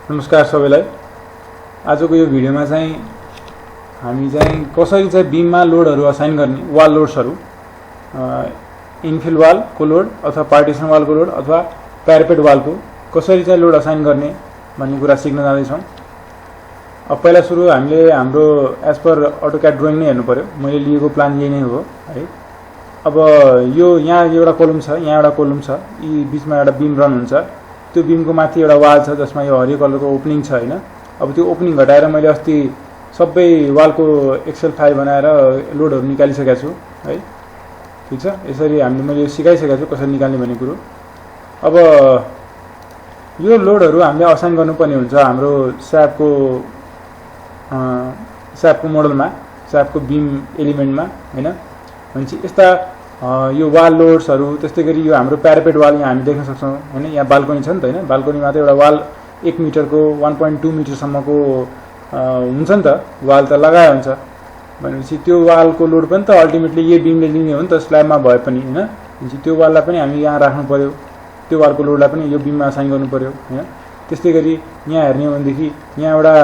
नमस्कार सबैलाई। आजको यो भिडियोमा चाहिँ हामी चाहिँ कसरी चाहिँ बीममा लोडहरू असाइन गर्ने, वाल लोड्सहरू, इन्फिल वालको लोड अथवा पार्टिसन वालको लोड अथवा प्यारापेट वालको कसरी चाहिँ लोड असाइन गर्ने भन्ने कुरा सिक्न जाँदैछौँ। अब पहिला सुरु हामीले हाम्रो एज पर अटोक्याड ड्रइङ नै हेर्नु पर्यो। मैले लिएको प्लान यही नै हो है। अब यो यहाँ एउटा कोलम छ, यहाँ एउटा कोलम छ, यी बीचमा एउटा बीम रन हुन्छ। त्यो बीमको माथि एउटा वाल छ जसमा यो हरियो कलरको ओपनिङ छ हैन। अब त्यो ओपनिङ घटाएर मैले अस्ति सबै वालको एक्सेल फाइल बनाएर लोडहरू निकालिसकेको छु है। ठीक छ, यसरी मैले सिकाइसकेको छु कसरी निकाल्ने भन्ने कुरो। अब यो लोडहरू हामीले असाइन गर्नुपर्ने हुन्छ हाम्रो स्यापको मोडलमा, स्यापको बीम एलिमेन्टमा हैन। भनेपछि यस्ता यो वाल लोड्सहरू, त्यस्तै गरी यो हाम्रो प्यारापेट वाल यहाँ हामी देख्न सक्छौँ हैन। यहाँ बाल्कनी छ नि त हैन। बाल्कनीमा त एउटा वाल 1 मिटरको 1.2 मिटरसम्मको हुन्छ नि त, वाल त लगाए हुन्छ। भनेपछि त्यो वालको लोड पनि त अल्टिमेटली यही बीमले लिने हो नि त, स्ल्याबमा भए पनि हैन। भनेपछि त्यो वाललाई पनि हामी यहाँ राख्नु पर्यो, त्यो वालको लोडलाई पनि यो बीममा असाइन गर्नु पर्यो हैन। त्यस्तै गरी यहाँ हेर्ने हो भनेदेखि यहाँ एउटा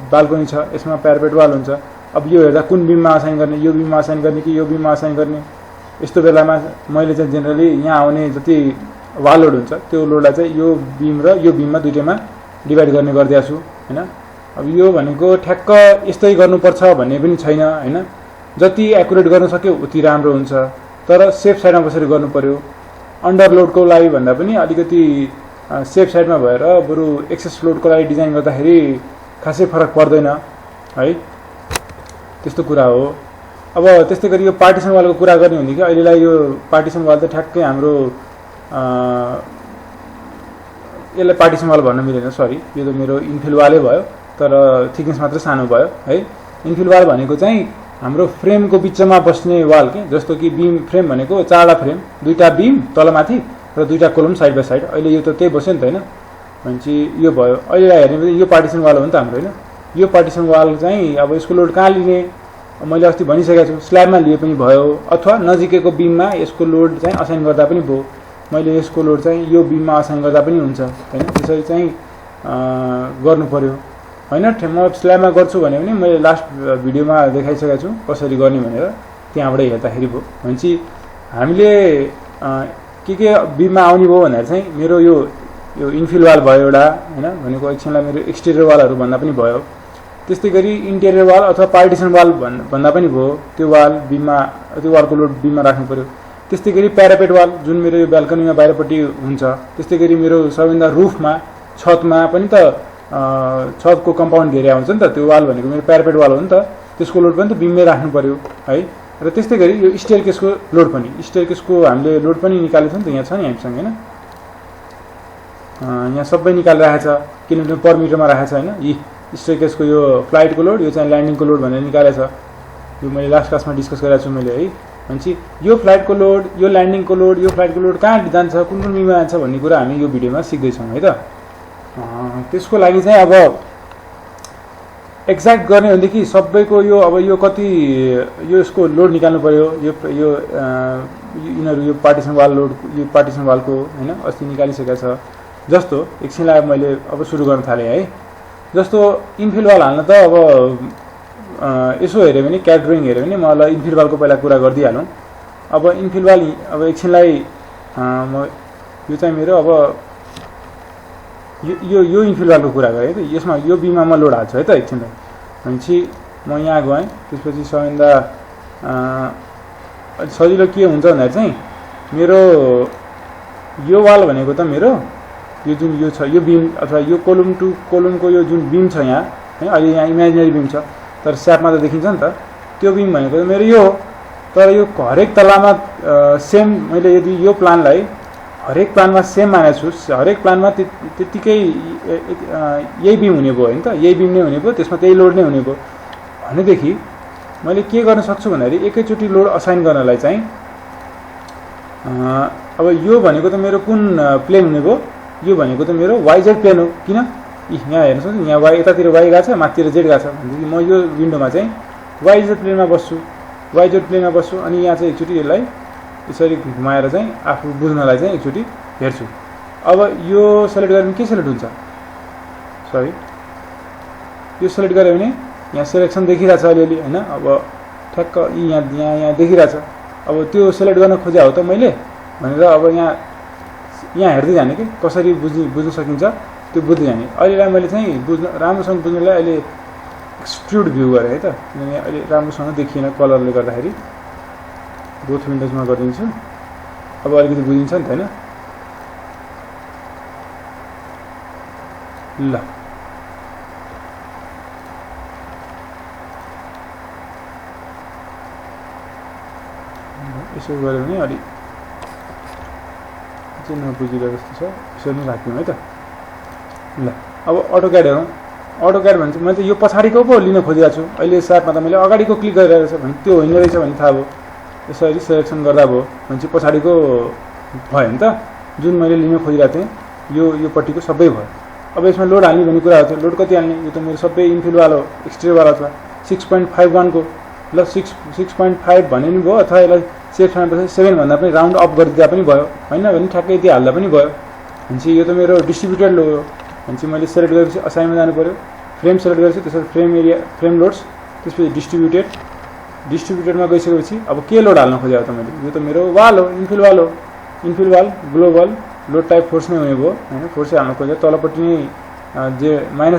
बाल्कनी छ, यसमा प्यारापेट वाल हुन्छ। अब यो हेर्दा कुन बीममा असाइन गर्ने, यो बीममा असाइन गर्ने कि यो बीममा असाइन गर्ने, यस्तो बेलामा मैले चाहिँ जेनरली यहाँ आउने जति वाल लोड हुन्छ त्यो लोडलाई चाहिँ यो बीम र यो बीममा दुईटैमा डिभाइड गर्ने गरिदिएको छु हैन। अब यो भनेको ठ्याक्क यस्तै गर्नुपर्छ भन्ने पनि छैन हैन। जति एकुरेट गर्न सक्यो उति राम्रो हुन्छ, तर सेफ साइडमा बसेर गर्नु पर्यो। अन्डर लोडको लागि भन्दा पनि अलिकति सेफ साइडमा भएर बरु एक्सेस लोडको लागि डिजाइन गर्दाखेरि खासै फरक पर्दैन है। त्यस्तो कुरा हो। अब त्यस्तै गरी यो पार्टिसन वालको कुरा गर्ने भनेदेखि अहिलेलाई यो पार्टिसन वाल त ठ्याक्कै हाम्रो यसलाई पार्टिसन वाल भन्न मिलेन, सरी, यो त मेरो इन्फिल वालै भयो, तर थिकनेस मात्र सानो भयो है। इन्फिल वाल भनेको चाहिँ हाम्रो फ्रेमको बिचमा बस्ने वाल के, जस्तो कि बीम फ्रेम भनेको 4वटा फ्रेम, 2टा बीम तलमाथि र 2टा कोलम साइड बाई साइड। अहिले यो त त्यही बस्यो नि त हैन। भनेपछि यो भयो। अहिलेलाई हेर्ने भने यो पार्टिसन वाल हो नि त हाम्रो हैन। यो पार्टिसन वाल चाहिँ अब यसको लोड कहाँ लिने, मैले अस्ति भनिसकेको छु, स्ल्याबमा लिए पनि भयो अथवा नजिकैको बीममा यसको लोड चाहिँ असाइन गर्दा पनि भयो। मैले यसको लोड चाहिँ यो बीममा असाइन गर्दा पनि हुन्छ हैन। त्यसरी चाहिँ गर्नु पर्यो हैन। म स्ल्याबमा गर्छु भने पनि मैले लास्ट भिडियोमा देखाइसकेको छु कसरी गर्ने भनेर, त्यहाँबाट हेर्दाखेरि भयो। भनेपछि हामीले के बीममा आउने भयो भनेर चाहिँ मेरो यो इन्फिल वाल भयो एउटा हैन। भनेको एकछिनलाई मेरो एक्सटेरियर वालहरू भन्दा पनि भयो। त्यस्तै गरी इन्टेरियर वाल अथवा पार्टिसन वाल भन्दा पनि भयो। त्यो वाल बीममा, त्यो वालको लोड बीममा राख्नु पर्यो। त्यस्तै गरी प्यारापेट वाल जुन मेरो यो बाल्कनीमा बाहिरपट्टि हुन्छ, त्यस्तै गरी मेरो सबैभन्दा रुफमा, छतमा पनि त छतको कम्पाउन्ड घेरिया हुन्छ नि त, त्यो वाल भनेको मेरो प्यारापेट वाल हो नि त, त्यसको लोड पनि त बीममै राख्नु पर्यो है। र त्यस्तै गरी यो स्टेयर केसको लोड पनि, स्टेयर केसको हामीले लोड पनि निकालेको छ नि त, यहाँ छ नि हामीसँग हैन। यहाँ सबै निकालिरहेको छ, किनभने पर मिटरमा राखेको छ हैन। यी स्टेयरकेसको यो फ्लाइटको लोड, यो चाहिँ ल्यान्डिङको लोड भनेर निकालेको छ। यो मैले लास्ट क्लासमा डिस्कस गरेको छु मैले है। भनेपछि यो फ्लाइटको लोड, यो ल्यान्डिङको लोड, यो फ्लाइटको लोड कहाँ जान्छ, कुन कुन बीममा जान्छ भन्ने कुरा हामी यो भिडियोमा सिक्दैछौँ है त। त्यसको लागि चाहिँ अब एक्ज्याक्ट गर्ने भनेदेखि सबैको यो अब यो कति यो यसको लोड निकाल्नु पर्यो। यो यिनीहरू यो पार्टिसन वाल लोड, यो पार्टिसन वालको हैन अस्ति निकालिसकेको छ। जस्तो एकछिनलाई मैले अब सुरु गर्न थालेँ है। जस्तो इन्फिल वाल हाल्न त अब यसो हेऱ्यो भने, क्याड ड्रइङ हेऱ्यो भने, मलाई इन्फिल वालको पहिला कुरा गरिदिइहालौँ। अब इन्फिल वाल अब एकछिनलाई म यो चाहिँ मेरो अब यो इन्फिल वालको कुरा गरेँ है त। यसमा यो बीममा म लोड हाल्छु है त एकछिनलाई। भनेपछि म यहाँ गएँ, त्यसपछि सबैभन्दा सजिलो के हुन्छ भन्दा चाहिँ मेरो यो वाल भनेको त मेरो यो जुन यो छ, यो बीम अथवा यो कोलम टु कोलमको यो जुन बीम छ यहाँ है, अहिले यहाँ इमेजिनरी बीम छ तर स्यापमा त देखिन्छ नि त, त्यो बीम भनेको त मेरो यो हो। तर यो हरेक तलामा सेम, मैले यदि यो प्लानलाई हरेक प्लानमा सेम मानेको छु, हरेक प्लानमा त्यतिकै यही बीम हुने भयो होइन त, यही बीम नै हुने भयो, त्यसमा त्यही लोड नै हुने भयो भनेदेखि मैले के गर्न सक्छु भन्दाखेरि एकैचोटि लोड असाइन गर्नलाई चाहिँ अब यो भनेको त मेरो कुन प्लेन हुने भयो, यो भनेको त मेरो वाइजेड प्लेन हो। किन, यहाँ हेर्नु सक्छु, यहाँ वाइ यतातिर वाइ गएको छ, माथितिर जेड गएको छ भनेदेखि म यो विन्डोमा चाहिँ वाइजेड प्लेनमा बस्छु, वाइजेड प्लेनमा बस्छु। अनि यहाँ चाहिँ एकचोटि यसलाई यसरी घुमाएर चाहिँ आफू बुझ्नलाई चाहिँ एकचोटि हेर्छु। अब यो सेलेक्ट गरेर के सेलेक्ट हुन्छ, सरी यो सेलेक्ट गऱ्यो भने यहाँ सिलेक्सन देखिरहेछ अलिअलि हैन। अब ठ्याक्क यहाँ देखिरहेछ। अब त्यो सेलेक्ट गर्न खोजे हो त मैले भनेर अब यहाँ हेर्दै जाने कि कसरी बुझ्न सकिन्छ त्यो बुझ्दै जाने। अहिलेलाई मैले चाहिँ राम्रोसँग बुझ्नलाई अहिले एक्सट्रुड भ्यू गरेँ है त, किनभने अहिले राम्रोसँग देखिएन कलरले गर्दाखेरि। बोथ विन्डोजमा गरिदिन्छु। अब अलिकति बुझिन्छ नि त हैन। ल यसो गऱ्यो भने अलि चाहिँ नबुझिरहेको जस्तो छ। यसरी नै राख्यौँ है त। ल अब अटोक्याड हेरौँ। अटोक्याड भन्छ मैले त यो पछाडिको पो लिन खोजिरहेको छु। अहिले साथमा त मैले अगाडिको क्लिक गरिरहेको छ भने त्यो होइन रहेछ भन्ने थाहा भयो। यसरी सिलेक्सन गर्दा भयो भने चाहिँ पछाडिको भयो नि त। जुन मैले लिन खोजिरहेको थिएँ यो पट्टिको सबै भयो। अब यसमा लोड हाल्ने भन्ने कुरा हो। लोड कति हाल्ने? यो त मेरो सबै इन्फिलवाला एक्सट्रियरवाला छ 6.51 को। ल 6.5 भने नि भयो, अथवा यसलाई 7 भन्दा पनि राउन्ड अप गरिदिँदा पनि भयो होइन भने ठ्याक्कै यति हाल्दा पनि भयो। भनेपछि यो त मेरो डिस्ट्रिब्युटेड लोड हो। भनेपछि मैले सेलेक्ट गरेपछि असाइनमा जानु पऱ्यो। फ्रेम सेलेक्ट गरेपछि त्यसपछि फ्रेम एरिया फ्रेम लोड्स, त्यसपछि डिस्ट्रिब्युटेडमा गइसकेपछि अब के लोड हाल्न खोजेको त मैले? यो त मेरो वाल हो, infill wall global load type force नै हुने भयो होइन। फोर्सै हाल्न खोज्यो। तलपट्टि नै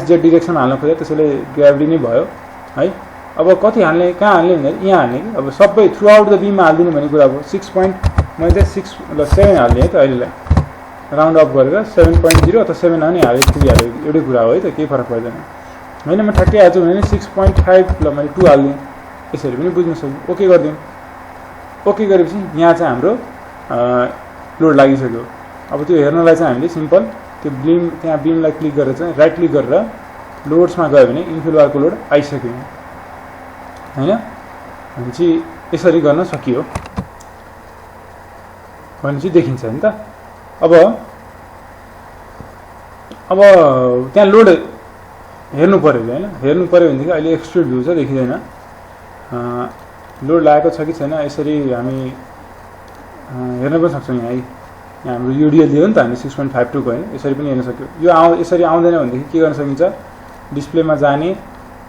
-z डिरेक्सन हाल्न खोज्यो, त्यसैले ग्राभिटी नै भयो है। अब कति हाल्ने, कहाँ हाल्ने भन्दा यहाँ हाल्ने कि अब सबै थ्रु आउट द बिममा हालिदिनु भन्ने कुरा भयो। 7 हाल्ने है त। अहिलेलाई राउन्ड अप गरेर 7.0 अथवा 7 हाल्ने हाल्यो एउटै कुरा हो है त, केही फरक पर्दैन होइन। म ठ्याक्कै हाल्छु भने 6.5 ल मैले 2 हालिदिएँ। यसरी पनि बुझ्न सक्यो। ओके गरिदिउँ। ओके गरेपछि यहाँ चाहिँ हाम्रो लोड लागिसक्यो। अब त्यो हेर्नलाई चाहिँ हामीले सिम्पल त्यो त्यहाँ बिमलाई क्लिक गरेर चाहिँ राइट क्लिक गरेर लोड्समा गयो भने इन्फिलवालको लोड आइसक्यो होइन। भनेपछि यसरी गर्न सकियो भने चाहिँ देखिन्छ नि त। अब त्यहाँ लोड हेर्नु पऱ्यो होइन। हेर्नु पऱ्यो भनेदेखि अहिले एक्सट्रुड भ्यू छ, देखिँदैन। लोड लागेको छ कि छैन यसरी हामी हेर्न पनि सक्छौँ। यहाँ हाम्रो युडिएल दियो नि त हामी 6.52 को होइन। यसरी पनि हेर्न सक्यो। यो यसरी आउँदैन भनेदेखि के गर्न सकिन्छ? डिस्प्लेमा जाने,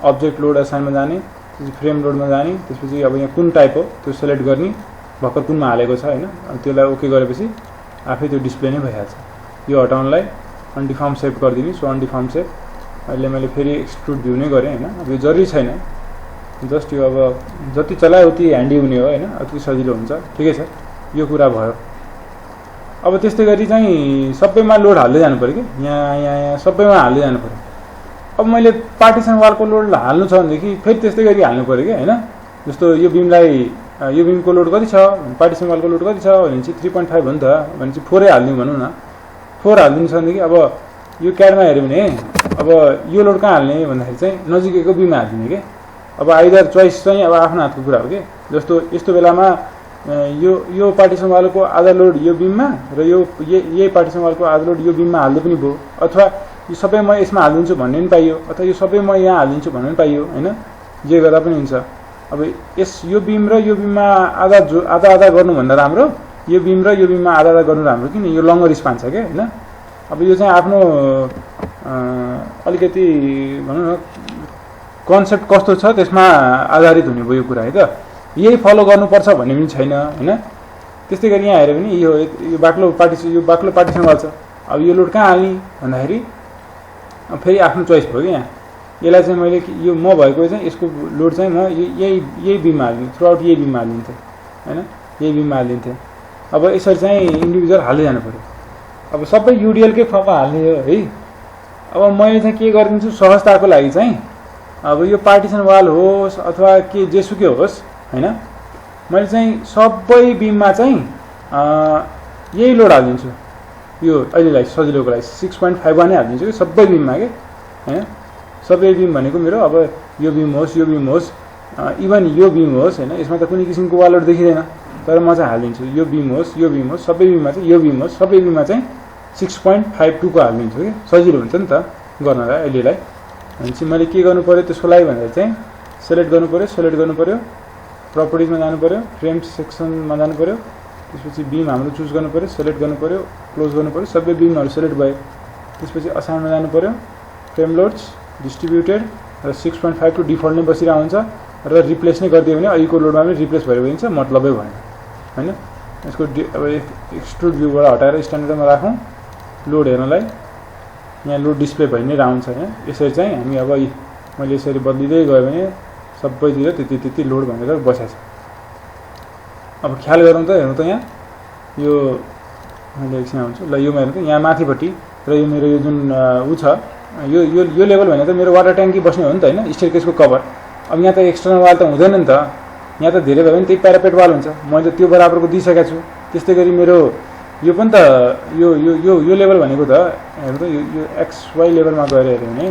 अब्जेक्ट लोड असाइनमा जाने, त्यसपछि फ्रेम लोडमा जाने, त्यसपछि अब यहाँ कुन टाइप हो त्यो सेलेक्ट गर्ने, भर्खर कुनमा हालेको छ होइन। त्यसलाई ओके गरेपछि आफै त्यो डिस्प्ले नै भइहाल्छ। यो हटाउनलाई अनडिफर्म सेप गरिदिने। सो अनडिफर्म सेप अहिले मैले फेरि एक्सट्रुड भ्यू नै गरेँ होइन। अब यो जरुरी छैन, जस्ट यो अब जति चलायो उति ह्यान्डी हुने हो होइन, अति सजिलो हुन्छ। ठिकै छ, यो कुरा भयो। अब त्यस्तै गरी चाहिँ सबैमा लोड हाल्दै जानु पऱ्यो कि यहाँ सबैमा हाल्दै जानु पऱ्यो। अब मैले पार्टिसन वालको लोड हाल्नु छ भनेदेखि फेरि त्यस्तै गरी हाल्नु पऱ्यो कि होइन। जस्तो यो बिमको लोड कति छ, पार्टिसन वालको लोड कति छ भने चाहिँ 3.5 हो नि त। भने चाहिँ 4 हालिदिउँ भनौँ न। 4 हालिदिनु छ भनेदेखि अब यो क्याडमा हेऱ्यो भने अब यो लोड कहाँ हाल्ने भन्दाखेरि चाहिँ नजिकैको बिममा हालिदिने कि। अब आइदर चोइस चाहिँ अब आफ्नो हातको कुरा हो कि। जस्तो यस्तो बेलामा यो पार्टिसन वालको आधा लोड यो बिममा र यही पार्टिसन वालको आधा लोड यो बिममा हाल्दै पनि भयो, अथवा यो सबै म यसमा हालिदिन्छु भन्ने पनि पाइयो, अथवा यो सबै म यहाँ हालिदिन्छु भन्ने पनि पाइयो होइन। जे गर्दा पनि हुन्छ। अब यो बिम र यो बिममा आधा गर्नुभन्दा राम्रो यो बिम र यो बिममा आधा गर्नु राम्रो, किन यो लङ्गर स्पान छ क्या होइन। अब यो चाहिँ आफ्नो अलिकति भनौँ न कन्सेप्ट कस्तो छ त्यसमा आधारित हुने भयो यो कुरा है त। यही फलो गर्नुपर्छ भन्ने पनि छैन होइन। त्यस्तै गरी यहाँ हेऱ्यो भने यो बाक्लो पार्टिसन वाल छ। अब यो लोड कहाँ हाल्ने भन्दाखेरि फेरि आफ्नो चोइस भयो कि। यहाँ यसलाई चाहिँ मैले यो म भएको चाहिँ यसको लोड चाहिँ म यही बिममा हालिदिन्थेँ, थ्रु आउट यही बिममा हालिदिन्थेँ होइन। यही बिममा हालिदिन्थेँ। अब यसरी चाहिँ इन्डिभिजुअल हाल्दै जानु पऱ्यो। अब सबै युडिएलकै फर्ममा हाल्ने हो है। अब मैले चाहिँ के गरिदिन्छु सहजताको लागि चाहिँ अब यो पार्टिसन वाल होस् अथवा के जेसुकै होस् होइन, मैले चाहिँ सबै बिममा चाहिँ यही लोड हालिदिन्छु। यो अहिलेलाई सजिलोको लागि 6.51 नै हालिदिन्छु कि सबै बिममा के होइन। सबै बिम भनेको मेरो अब यो बिम होस् इभन यो बिम होस् होइन। यसमा त कुनै किसिमको वाल लोड देखिँदैन, तर म चाहिँ हालिदिन्छु यो बिम होस् सबै बिममा चाहिँ यो बिम होस् सबै बिममा चाहिँ 6.52 को हालिदिन्छु कि सजिलो हुन्छ नि त गर्नलाई अहिलेलाई। भनेपछि मैले के गर्नु पऱ्यो त्यसको लागि भन्दा चाहिँ सेलेक्ट गर्नु पऱ्यो, प्रपर्टिजमा जानु पऱ्यो, फ्रेम सेक्सनमा जानु पऱ्यो, त्यसपछि बिम हाम्रो चुज गर्नु पऱ्यो, सेलेक्ट गर्नु पऱ्यो, क्लोज गर्नु पऱ्यो, सबै बिमहरू सेलेक्ट भयो। त्यसपछि असाइनमा जानु पऱ्यो, फ्रेम लोड्स डिस्ट्रिब्युटेड र 6.5 टु डिफल्ट नै बसिरहेको हुन्छ र रिप्लेस नै गरिदियो भने अहिलेको लोडमा पनि रिप्लेस भएर गइन्छ, मतलबै भएन हैन। यसको अब एक्सट्रुड भ्यूबाट हटाएर स्ट्यान्डर्डमा राखौँ लोड हेर्नलाई। यहाँ लोड डिस्प्ले भइ नै रहन्छ यहाँ। यसरी चाहिँ हामी अब मैले यसरी बदलिँदै गयो भने सबैतिर त्यति लोड भनेर बसेछ। अब ख्याल गरौँ त, हेर्नु त यहाँ यो मैले एकछिन आउँछु ल, यो हेर्नु त यहाँ माथिपट्टि र यो मेरो यो जुन ऊ छ यो यो यो लेभल भने त मेरो वाटर ट्याङ्की बस्ने हो नि त हैन, स्टेयरकेसको कभर। अब यहाँ त एक्सटर्नल वाल त हुँदैन नि त, यहाँ त धेरै भयो भने त्यही प्यारापेट वाल हुन्छ। मैले त्यो बराबरको दिइसकेको छु। त्यस्तै गरी मेरो यो पनि त यो यो यो यो लेभल भनेको त हेर्नु त यो XY लेभलमा गएर हेर्यो भने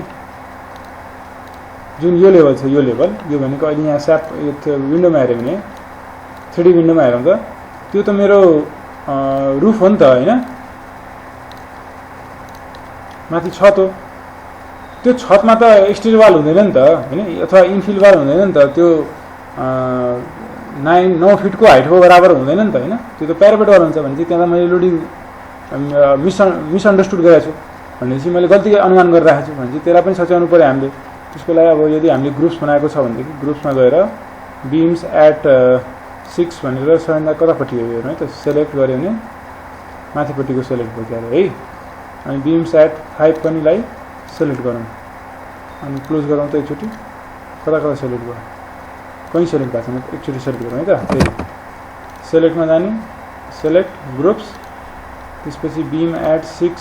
जुन यो लेभल छ यो लेभल यो भनेको अहिले यहाँ स्याप यो विन्डोमा हेर्यो भने 3D विन्डोमा हेरौँ त त्यो त मेरो रुफ हो नि त हैन, माथि छत हो। त्यो छतमा त एक्सटेरियर वाल हुँदैन नि त हैन, अथवा इनफिल वाल हुँदैन नि त। त्यो 9 फिटको हाइटको बराबर हुँदैन नि त हैन, त्यो त प्यारापेट वाल हुन्छ। भने चाहिँ त्यहाँ त मैले लोडिङ मिसअन्डरस्टुड गरेको छु भनेपछि मैले गल्ती अनुमान गरिरहेको छु भने चाहिँ त्यसलाई पनि सच्याउनु पर्यो हामीले। त्यसको लागि अब यदि हामीले ग्रुप्स बनाएको छ भनेदेखि ग्रुप्समा गएर बिम्स एट 6 भनेर सबैभन्दा कतापट्टि हो हेर्नु है त, सेलेक्ट गऱ्यो भने माथिपट्टिको सेलेक्ट भयो क्यारे है। अनि बिम्स एट 5 पनि लाई सेलेक्ट गरौँ अनि क्लोज गरौँ त एकचोटि। कता कता सेलेक्ट भयो, कहीँ सेलेक्ट भएको छैन, एकचोटि सेलेक्ट गरौँ है त। फेरि सेलेक्टमा जाने, सेलेक्ट ग्रुप्स, त्यसपछि बिम एट 6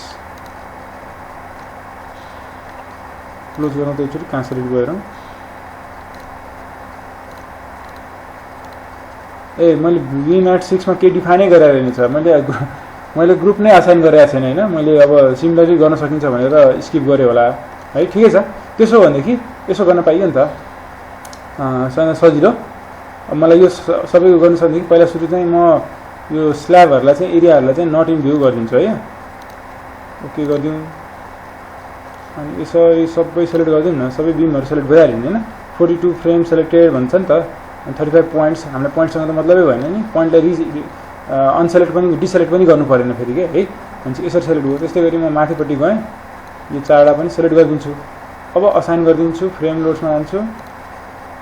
क्लोज गरौँ त एकचोटि। कहाँ सेलेक्ट गएर ए मैले बिम एट 6 मा के डिफाइनै गरेर रहेछ। मैले ग्रुप नै असाइन गरेको छैन हैन, मैले अब सिमिलरली गर्न सकिन्छ भनेर स्किप गरेँ होला है। ठिकै छ, त्यसो भनेदेखि यसो गर्न पाइयो नि त सजिलो। अब मलाई यो सबै गर्न सक्दाखेरि पहिला सुरु चाहिँ म यो स्ल्याबहरूलाई चाहिँ एरियाहरूलाई चाहिँ नट इन भ्यू गरिदिन्छु है। ओके गरिदिउँ अनि यसरी सबै सेलेक्ट गरिदिउँ न, सबै बिमहरू सेलेक्ट भइहाल्यो नि हैन। 42 फ्रेम सेलेक्टेड भन्छ नि त, 35 पोइन्ट्स। हामीलाई पोइन्टसँग त मतलबै भएन नि, पोइन्टलाई अनसेलेक्ट पनि डिसेलेक्ट पनि गर्नु परेन फेरि के है। भनेपछि यसरी सेलेक्ट भयो। त्यस्तै गरी म माथिपट्टि गएँ, यो चारवटा पनि सेलेक्ट गरिदिन्छु। अब असाइन गरिदिन्छु, फ्रेम लोड्समा जान्छु,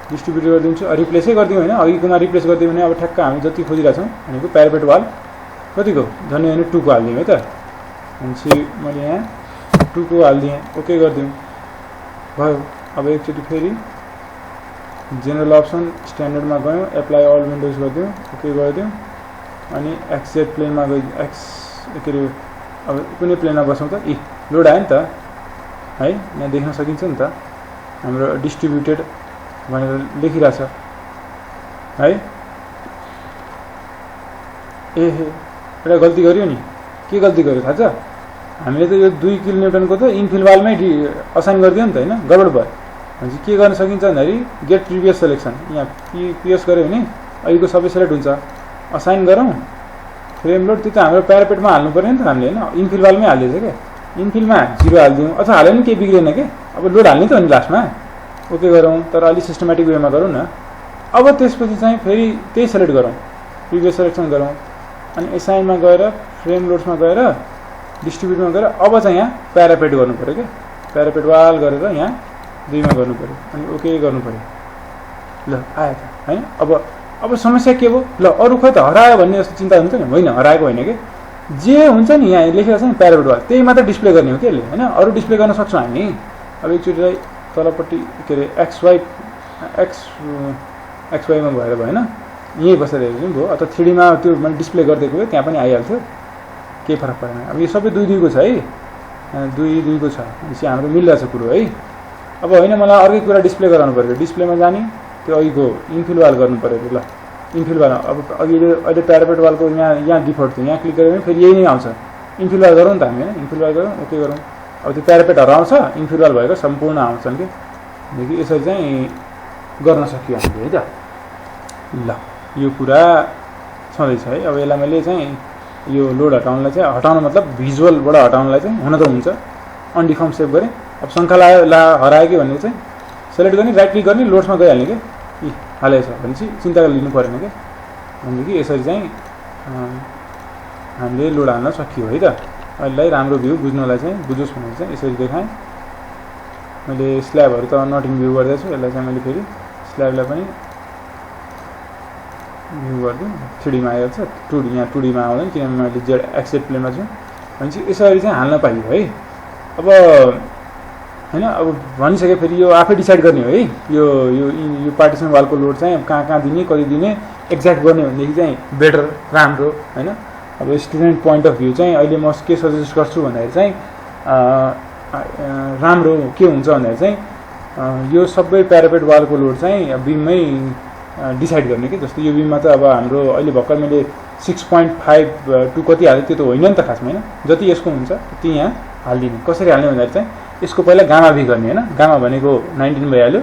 डिस्ट्रिब्युट गरिदिन्छु, रिप्लेसै गरिदिउँ होइन। अघिकोमा रिप्लेस गरिदिउँ भने अब ठ्याक्क हामी जति खोजिरहेछौँ भनेको प्यारापेट वाल कतिको झन् होइन 2 को हालिदिउँ है त। भनेपछि मैले यहाँ 2 को हालिदिएँ, ओके गरिदिउँ भयो। अब एकचोटि फेरि जेनरल अप्सन स्ट्यान्डर्डमा गयौँ, एप्लाई अल विन्डोज गरिदिउँ, ओके गरिदिउँ। अनि XZ प्लेनमा गइ के अरे अब कुनै प्लेनमा बसौँ त। लोड आयो नि त है, यहाँ देख्न सकिन्छ नि त हाम्रो डिस्ट्रिब्युटेड भनेर लेखिरहेछ है। एउटा गल्ती गर्यो नि, के गल्ती गर्यो थाहा छ? हामीले त यो 2 किलो न्युटनको त इनफिल वालमै असाइन गरिदियो नि त हैन, गडबड भयो। भनेपछि के गर्न सकिन्छ भन्दाखेरि गेट प्रिभियस सेलेक्सन, यहाँ पिएस गऱ्यो भने अहिलेको सबै सेलेक्ट हुन्छ। असाइन गरौँ फ्रेम लोड, त्यो त हाम्रो प्यारापेटमा हाल्नु पर्यो नि त हामीले हैन, इनफिल वालमै हालिदिएछ क्या। इनफिलमा 0 हालिदिउँ अथवा हाल्यो नि केही बिग्रेन के, अब लोड हाल्ने त हो नि लास्टमा। ओके गरौँ, तर अलि सिस्टमेटिक वेमा गरौँ न। अब त्यसपछि चाहिँ फेरि त्यही सेलेक्ट गरौँ, प्रिभियस सेलेक्सन गरौँ अनि एसाइनमा गएर फ्रेम लोड्समा गएर डिस्ट्रिब्युटमा गएर अब चाहिँ यहाँ प्यारापेट गर्नु पऱ्यो क्या। प्यारापेट वाल गरेर यहाँ 2 मा गर्नु पऱ्यो अनि ओके गर्नु पऱ्यो। ल आयो त हैन। अब समस्या के भयो? ल अरू खोइ त हरायो भन्ने जस्तो चिन्ता हुन्छ नि, होइन हराएको होइन कि, जे हुन्छ नि यहाँ लेखेको छ नि प्यारापेट वाल त्यही मात्र डिस्प्ले गर्ने हो कि यसले हैन, अरू डिस्प्ले गर्न सक्छौँ हामी। अब एकचोटि तलपट्टि के अरे XY मा भएर भएन, यहीँ बसेर हेर्नु भयो अथवा 3D मा त्यो मैले डिस्प्ले गरिदिएको भए त्यहाँ पनि आइहाल्थ्यो, केही फरक परेन। अब यो सबै 2 को छ है, 2 को छ भनेपछि हाम्रो मिलिरहेछ कुरो है। अब होइन मलाई अर्कै कुरा डिस्प्ले गराउनु पऱ्यो, डिस्प्लेमा जाने त्यो अघिको इनफिल वाल गर्नु पऱ्यो। ल इनफिल वाल अब अहिले प्यारापेट वालको यहाँ डिफल्ट थियो, यहाँ क्लिक गऱ्यो भने फेरि यही नै आउँछ। इनफिल वाल गरौँ नि त हामी होइन, इनफिल वाल गरौँ, ओके गरौँ। अब त्यो प्यारापेटहरू आउँछ, इनफिल वाल भएको सम्पूर्ण आउँछन् कि। देखि यसरी चाहिँ गर्न सकियो हामीले है त। ल यो कुरा छँदैछ है। अब यसलाई मैले चाहिँ यो लोड हटाउनलाई चाहिँ हटाउन मतलब भिजुअलबाट हटाउनलाई चाहिँ हुन त हुन्छ, अनडिफर्म सेभ गरेँ। अब सङ्ख्या हरायो कि भनेको चाहिँ सेलेक्ट गर्ने, राइट क्लिक गर्ने, लोड्समा गइहाल्ने कि हालेछ भनेपछि चिन्ता लिनु परेन क्या। भनेदेखि यसरी चाहिँ हामीले लोड हाल्न सकियो है त। अहिलेलाई राम्रो भ्यू बुझ्नलाई चाहिँ बुझोस् भनेर चाहिँ यसरी देखाएँ। मैले स्ल्याबहरू त नट इन भ्यू गर्दैछु, यसलाई चाहिँ मैले फेरि स्ल्याबलाई पनि भ्यू गरिदिउँ, 3D मा आइहाल्छ। 2D यहाँ 2D मा आउँदैन किनभने मैले जेड एक्सेट प्लेनमा छु। भनेपछि यसरी चाहिँ हाल्न पाइयो है। अब हैन, अब भनिसके फेरि यो आफै डिसाइड गर्ने हो है, यो यो यो पार्टिसन वालको लोड चाहिँ कहाँ दिने, कति दिने एक्ज्याक्ट गर्ने भनेदेखि चाहिँ बेटर, राम्रो हैन। अब स्टुडेन्ट पोइन्ट अफ भ्यू चाहिँ अहिले म के सजेस्ट गर्छु भन्दाखेरि चाहिँ राम्रो के हुन्छ भन्दाखेरि चाहिँ यो सबै प्यारापेट वालको लोड चाहिँ बिममै डिसाइड गर्ने कि। जस्तो यो बिममा त अब हाम्रो अहिले भर्खर मैले 6.5 कति हालेँ त्यो त होइन नि त खासमा हैन। जति यसको हुन्छ त्यति यहाँ हालिदिने। कसरी हाल्ने भन्दाखेरि चाहिँ यसको पहिला गामा भी गर्ने हैन। गामा भनेको 19 भइहाल्यो,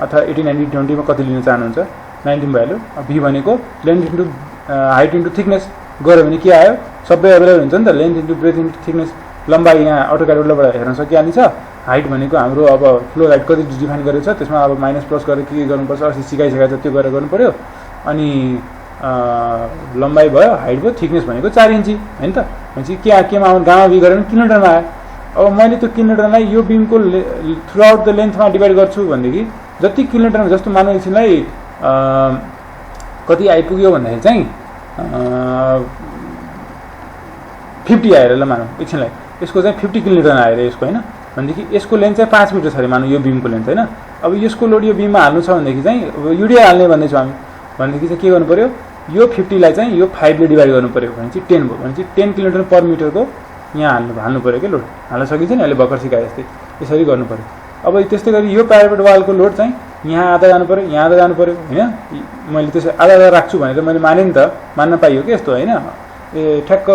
अथवा 80 90 20 मा कति लिन चाहनुहुन्छ 19 भइहाल्यो। भी भनेको length into height into thickness गऱ्यो भने के आयो, सबै अवेलेबल हुन्छ नि त। Length into breadth into thickness, लम्बाइ यहाँ अटो क्यालकुलेटरबाट हेर्न सकिहाल्छ। हाइट भनेको हाम्रो अब फ्लोर हाइट कति डिफाइन गरेको छ, त्यसमा अब माइनस प्लस गरेर के गर्नुपर्छ अस्ति सिकाइसकेको छ, त्यो गरेर गर्नु पर्यो। अनि लम्बाइ भयो, हाइट भयो, थिकनेस भनेको 4 इन्ची हैन त। भनेपछि केमा आउनु, गामा भी गरेर किलोमिटरमा आयो। अब मैले त्यो किलोमिटरलाई यो बिमको थ्रु आउट द लेन्थमा डिभाइड गर्छु भनेदेखि जति किलोमिटरमा, जस्तो मानव एकछिनलाई कति आइपुग्यो भन्दाखेरि चाहिँ 50 आएर ल मानौ एकछिनलाई यसको चाहिँ 50 किलोमिटर आएर यसको हैन। भनेदेखि यसको लेन्थ चाहिँ 5 मिटर छ अरे मानौ यो बिमको लेन्थ हैन। अब यसको लोड यो बिममा हाल्नु छ भनेदेखि चाहिँ युडिया हाल्ने भन्दैछौँ हामी। भनेदेखि चाहिँ के गर्नु पर्यो, यो 50 लाई चाहिँ यो 5 ले डिभाइड गर्नु पर्यो भनेपछि 10 भयो। भनेपछि 10 किलोमिटर पर मिटरको यहाँ हाल्नु पर्यो के लोड। हाल्न सकिन्छ नि अहिले भर्खर सिकाए जस्तै यसरी गर्नु पर्यो। अब त्यस्तै गरी यो प्यारापेट वालको लोड चाहिँ यहाँ आधा जानु पर्यो, यहाँ आधा जानु पर्यो हैन। मैले त्यसै आधा आधा राख्छु भनेर मैले माने नि त, मान्न पाइयो कि यस्तो हैन। ठ्याक्क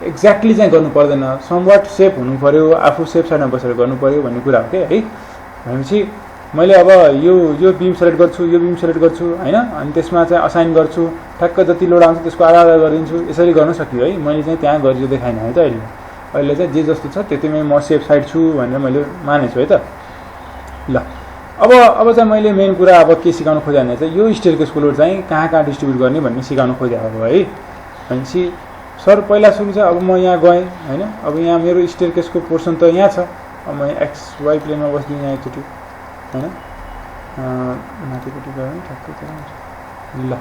एक्ज्याक्टली चाहिँ गर्नु पर्दैन, समवाट सेप हुनु पर्यो, आफू सेप साइडमा बसेर गर्नु पर्यो भन्ने कुरा हो के है। भनेपछि मैले अब यो बिम सेलेक्ट गर्छु, यो बिम सेलेक्ट गर्छु हैन। अनि त्यसमा चाहिँ असाइन गर्छु, ठ्याक्क जति लोड आउँछ त्यसको आधा आधा गरिदिन्छु। यसरी गर्न सकियो है। मैले चाहिँ त्यहाँ गरिदियो देखाइनँ है त। अहिले चाहिँ जे जस्तो छ त्यतिमै म सेफ साइड छु भनेर मैले मानेछु है त। ल अब चाहिँ मैले मेन कुरा अब के सिकाउन खोजेँ भने चाहिँ यो स्टेयरकेसको लोड चाहिँ कहाँ डिस्ट्रिब्युट गर्ने भन्ने सिकाउन खोजेको है। भनेपछि सर पहिला सुरु चाहिँ अब म यहाँ गएँ हैन। अब यहाँ मेरो स्टेयरकेसको पोर्सन त यहाँ छ। अब म एक्स वाइ प्लेनमा बस्दिनँ यहाँ एकचोटि हैन। माथिपट्टि गयो भने ठ्याक्कै हुन्छ।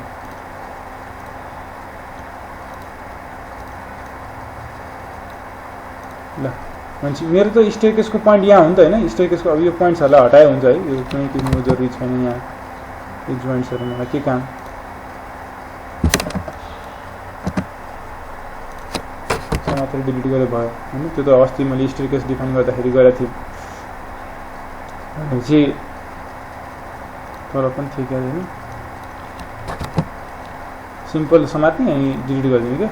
ल भनेपछि मेरो त स्टेयरकेसको पोइन्ट यहाँ हो नि त हैन। स्टेयरकेसको अब यो पोइन्ट्सहरूलाई हटाए हुन्छ है। यो कुनै किसिमको जरुरी छैन यहाँ यो जोइन्ट्सहरू मलाई के काम। मात्र डिलिट गरेर भयो हैन। त्यो त अस्ति मैले स्टेयरकेस डिफाइन गर्दाखेरि गरेको थिएँ। भनेपछि तर पनि ठिक हैन, सिम्पल समात्ने अनि डिलिट गरिदिने क्या।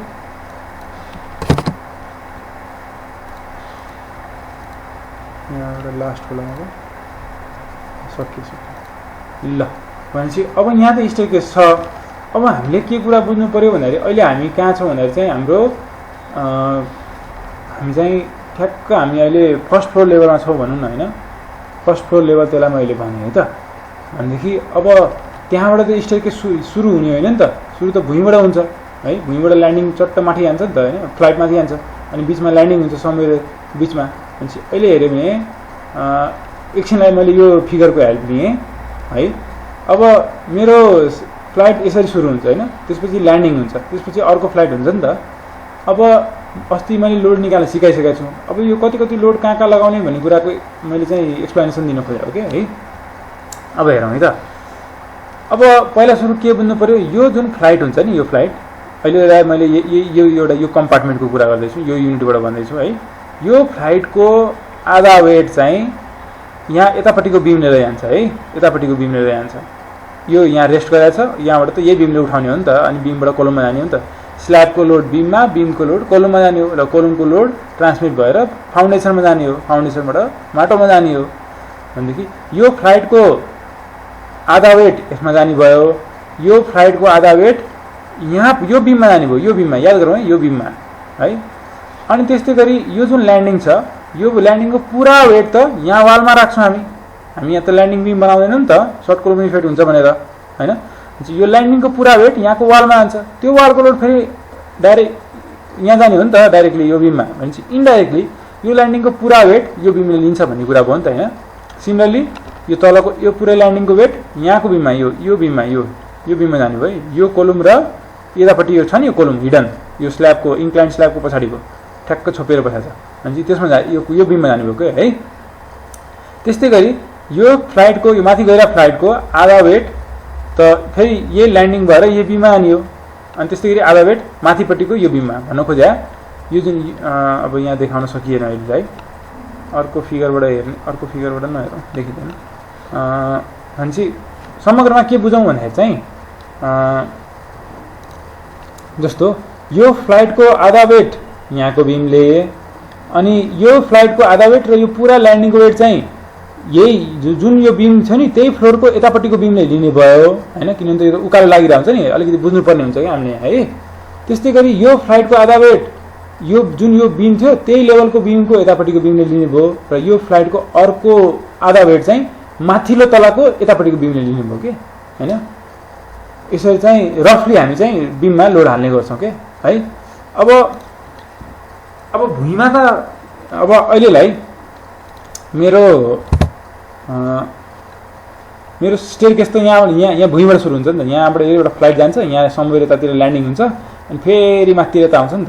यहाँबाट लास्ट होला अब सकियो। ल भनेपछि अब यहाँ त स्टेयरकेस छ। अब हामीले के कुरा बुझ्नु पर्यो भन्दाखेरि अहिले हामी कहाँ छौँ भन्दाखेरि चाहिँ हाम्रो हामी चाहिँ ठ्याक्क हामी अहिले फर्स्ट फ्लोर लेभलमा छौँ भनौँ न हैन। फर्स्ट फ्लोर लेभल त्यसलाई मैले भने है त। भनेदेखि अब त्यहाँबाट त स्टेयरकेस सुरु हुने होइन नि त। सुरु त भुइँबाट हुन्छ है। भुइँबाट ल्यान्डिङ चट्ट माथि जान्छ नि त हैन। फ्लाइट माथि जान्छ अनि बिचमा ल्यान्डिङ हुन्छ समय बिचमा। भनेपछि अहिले हेऱ्यो भने एकछिनलाई मैले यो फिगरको हेल्प लिएँ है। अब मेरो फ्लाइट यसरी सुरु हुन्छ हैन। त्यसपछि ल्यान्डिङ हुन्छ, त्यसपछि अर्को फ्लाइट हुन्छ नि त। अब अस्ति मैले लोड निकालेर सिकाइसकेको छु। अब यो कति लोड कहाँ लगाउने भन्ने कुराको मैले चाहिँ एक्सप्लेनेसन दिन खोजेको के है। अब हेरौँ है त। अब पहिला सुरु के बुझ्नु पर्यो, यो जुन फ्लाइट हुन्छ नि, यो फ्लाइट अहिले मैले यो एउटा यो कम्पार्टमेन्टको कुरा गर्दैछु, यो युनिटबाट भन्दैछु है। यो फ्लाइटको आधा वेट चाहिँ यहाँ यतापट्टिको बिम लिएर जान्छ है। यतापट्टिको बिम लिएर जान्छ। यो यहाँ रेस्ट गरेको छ, यहाँबाट त यही बिमले उठाउने हो नि त। अनि बिमबाट कोलममा जाने हो नि त। स्ल्याबको लोड बिममा, बिमको लोड कोलममा जाने हो र कोलमको लोड ट्रान्समिट भएर फाउन्डेसनमा जाने हो, फाउन्डेसनबाट माटोमा जाने हो। भनेदेखि यो फ्लाइटको आधा वेट यसमा जाने भयो, यो फ्लाइटको आधा वेट यहाँ यो बिममा जाने भयो। यो बिममा याद गरौँ है, यो बिममा है। अनि त्यस्तै गरी यो जुन ल्यान्डिङ छ, यो ल्यान्डिङको पुरा वेट त यहाँ वालमा राख्छौँ हामी यहाँ त ल्यान्डिङ बिम बनाउँदैनौँ नि त, सर्ट कोलम इफेक्ट हुन्छ भनेर हैन। यो ल्यान्डिङको पुरा वेट यहाँको वालमा जान्छ। त्यो वालको लोड फेरि डाइरेक्ट यहाँ जाने हो नि त डाइरेक्टली यो बिममा। भनेपछि इन्डाइरेक्टली यो ल्यान्डिङको पुरा वेट यो बिमले लिन्छ भन्ने कुरा भयो नि त हैन। सिमिलरली यो तलको यो पुरै ल्यान्डिङको वेट यहाँको बिममा यो बिममा यो बिममा जाने भयो। यो कोलम र यतापट्टि यो छ नि यो कोलम हिडन यो स्ल्याबको इन्क्लाइन स्ल्याबको पछाडिको ठ्याक्क छोपेर बसेको छ अनि त्यसमा यो बिममा जाने भयो है। त्यस्तै गरी यो फ्लाइटको यो माथि गएर फ्लाइटको आधा वेट त फेरि यही ल्यान्डिङ भएर यो बिममा आनियो अनि त्यस्तै गरी आधा वेट माथिपट्टिको यो बिममा भन्न खोजे। यो जुन अब यहाँ देखाउन सकिएन अहिले है, अर्को फिगरबाट नहेरौँ देखिँदैन। भनेपछि समग्रमा के बुझौँ भन्दाखेरि चाहिँ जस्तो यो फ्लाइटको आधा वेट यहाँको बिमले अनि यो फ्लाइटको आधा वेट र यो पुरा ल्यान्डिङको वेट चाहिँ यही जुन यो बिम छ नि त्यही फ्लोरको यतापट्टिको बिमले लिने भयो हैन। किनभने त यो उकालो लागिरहेको हुन्छ नि, अलिकति बुझ्नुपर्ने हुन्छ कि हामीले है। त्यस्तै गरी यो फ्लाइटको आधा वेट यो जुन यो बिम थियो त्यही लेभलको बिमको यतापट्टिको बिमले लिने भयो र यो फ्लाइटको अर्को आधा वेट चाहिँ माथिल्लो तलाको यतापट्टिको बिमले लिने भयो के हैन। यसरी चाहिँ रफली हामी चाहिँ बिममा लोड हाल्ने गर्छौँ के है। अब भुइँमा त अब अहिलेलाई मेरो स्टेयरकेस त यहाँ भुइँबाट सुरु हुन्छ नि त। यहाँबाट एउटा फ्लाइट जान्छ, यहाँ समवेर यतातिर ल्यान्डिङ हुन्छ अनि फेरि माथितिर त आउँछ नि त।